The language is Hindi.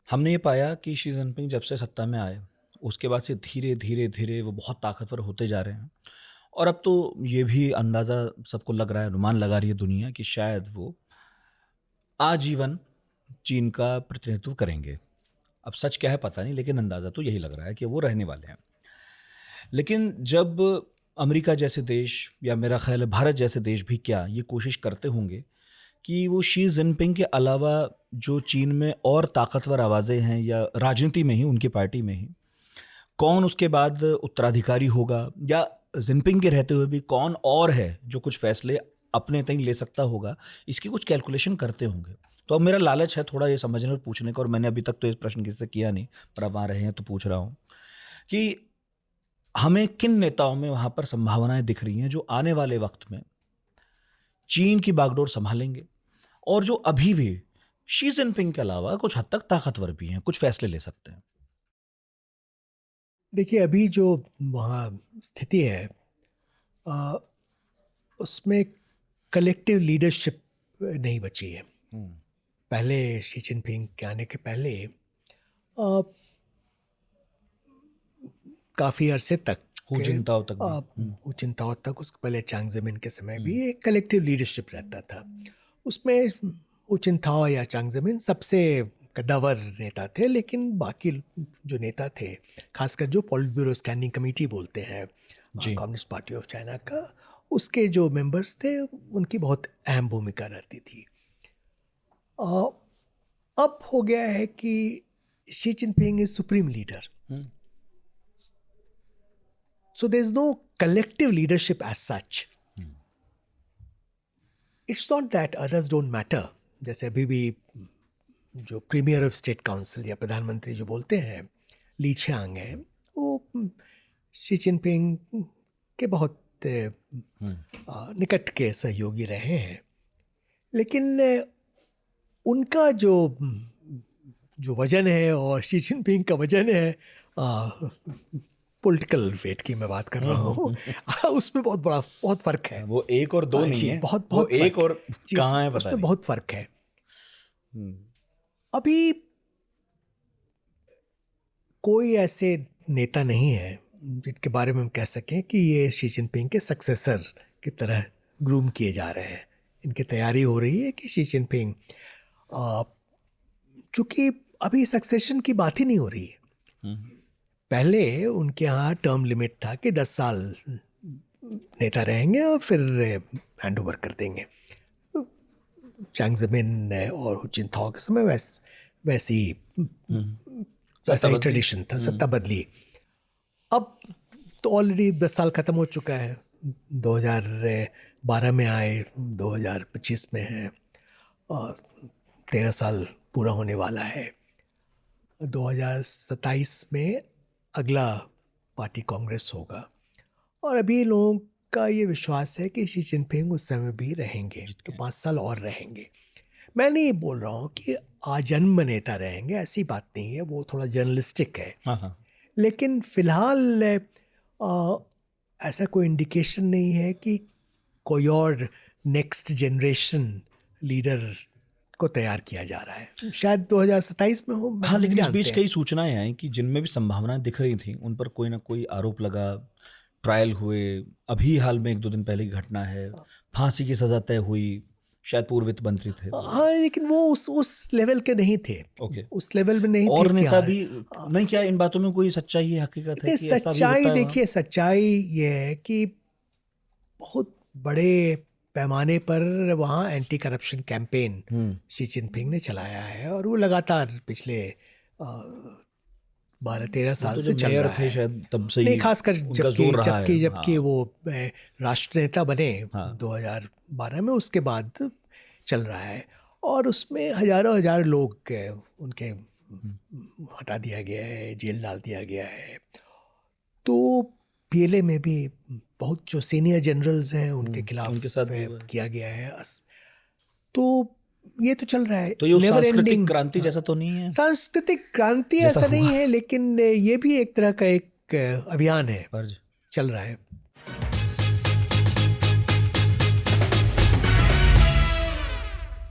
हमने ये पाया कि शी जिनपिंग जब से सत्ता में आए, उसके बाद से धीरे धीरे धीरे वो बहुत ताकतवर होते जा रहे हैं। और अब तो ये भी अंदाज़ा सबको लग रहा है, अनुमान लगा रही है दुनिया कि शायद वो आजीवन चीन का प्रतिनिधित्व करेंगे। अब सच क्या है पता नहीं, लेकिन अंदाज़ा तो यही लग रहा है कि वो रहने वाले हैं। लेकिन जब अमेरिका जैसे देश, या मेरा ख्याल है भारत जैसे देश भी क्या ये कोशिश करते होंगे कि वो शी जिनपिंग के अलावा जो चीन में और ताकतवर आवाज़ें हैं, या राजनीति में ही, उनकी पार्टी में ही, कौन उसके बाद उत्तराधिकारी होगा, या जिनपिंग के रहते हुए भी कौन और है जो कुछ फैसले अपने तक ले सकता होगा, इसकी कुछ कैलकुलेशन करते होंगे। तो अब मेरा लालच है थोड़ा ये समझने और पूछने का, और मैंने अभी तक तो इस प्रश्न किसी से किया नहीं, पर अब वहाँ रहे हैं तो पूछ रहा हूँ कि हमें किन नेताओं में वहाँ पर संभावनाएं दिख रही हैं जो आने वाले वक्त में चीन की बागडोर संभालेंगे, और जो अभी भी शी जिनपिंग के अलावा कुछ हद तक ताकतवर भी हैं, कुछ फैसले ले सकते हैं। देखिए, अभी जो वहाँ स्थिति है उसमें कलेक्टिव लीडरशिप नहीं बची है। पहले शी जिनपिंग के आने के पहले काफ़ी अरसे तक हू जिनताओ तक भी। हू जिनताओ तक, उसके पहले चांग ज़मीन के समय भी एक कलेक्टिव लीडरशिप रहता था। उसमें हू जिनताओ या चांग ज़मीन सबसे कद्दावर नेता थे, लेकिन बाकी जो नेता थे, खासकर जो पॉलिट ब्यूरो स्टैंडिंग कमेटी बोलते हैं कम्युनिस्ट पार्टी ऑफ चाइना का, उसके जो मेंबर्स थे उनकी बहुत अहम भूमिका रहती थी। अब हो गया है कि Xi Jinping is supreme leader, so there's no collective leadership as such. It's not that others don't matter. जैसे अभी भी जो प्रीमियर ऑफ स्टेट काउंसिल या प्रधानमंत्री जो बोलते हैं, ली छियांग है, वो शी जिनपिंग के बहुत निकट के सहयोगी रहे हैं। लेकिन उनका जो वजन है और शी जिनपिंग का वजन है, पॉलिटिकल वेट की मैं बात कर रहा हूँ, उसमें बहुत फर्क है। वो एक और दो नहीं है, बहुत वो एक और कहाँ है पता उसमें नहीं। बहुत फर्क है। अभी कोई ऐसे नेता नहीं है जिनके बारे में हम कह सकें कि ये शी जिनपिंग के सक्सेसर की तरह ग्रूम किए जा रहे हैं। इनकी तैयारी हो रही है कि शी जिनपिंग, चूँकि अभी सक्सेशन की बात ही नहीं हो रही है। पहले उनके यहाँ टर्म लिमिट था कि 10 साल नेता रहेंगे और फिर हैंड ओवर कर देंगे। चांग ज़मीन और हू जिनताओ के समय वैसी ट्रेडिशन था, सत्ता बदली। अब तो ऑलरेडी 10 साल ख़त्म हो चुका है। 2012 में आए, 2025 में है, और 13 साल पूरा होने वाला है। 2027 में अगला पार्टी कांग्रेस होगा, और अभी लोगों का ये विश्वास है कि शी जिनपिंग उस समय भी रहेंगे, तो 5 साल और रहेंगे। मैं नहीं बोल रहा हूँ कि आजन्म नेता रहेंगे, ऐसी बात नहीं है, वो थोड़ा जर्नलिस्टिक है। लेकिन फिलहाल ऐसा कोई इंडिकेशन नहीं है कि कोई और नेक्स्ट जनरेशन लीडर को तैयार किया जा रहा है। शायद 2027 में हो। हाँ, लेकिन इस बीच कई सूचनाएं आई कि जिनमें भी संभावनाएं दिख रही थी, उन पर कोई ना कोई आरोप लगा, ट्रायल हुए। अभी हाल में 1-2 दिन पहले की घटना है, फांसी की सजा तय हुई, शायद पूर्व वित्त मंत्री थे। हाँ, लेकिन वो उस लेवल के नहीं थे। उस लेवल में नहीं थे। और नेता भी नहीं, क्या इन बातों में कोई सच्चाई है, हकीकत है कि ऐसा भी होता है? देखिए, सच्चाई ये है कि बहुत बड़े पैमाने पर वहाँ anti corruption campaign Xi Jinping ने चलाया है, और वो लगातार पिछले 12-13 साल से चल रहा है। शायद तब से नहीं, खासकर जबकि वो राष्ट्र नेता बने 2012 में, उसके बाद चल रहा है। और उसमें हजार लोग उनके हटा दिया गया है, जेल डाल दिया गया है। तो पीएलए में भी बहुत जो सीनियर जनरल्स हैं उनके खिलाफ किया गया है। तो ये तो चल रहा है। तो ये सांस्कृतिक क्रांति जैसा तो नहीं है? सांस्कृतिक क्रांति ऐसा नहीं है, लेकिन ये भी एक तरह का एक अभियान है, चल रहा है।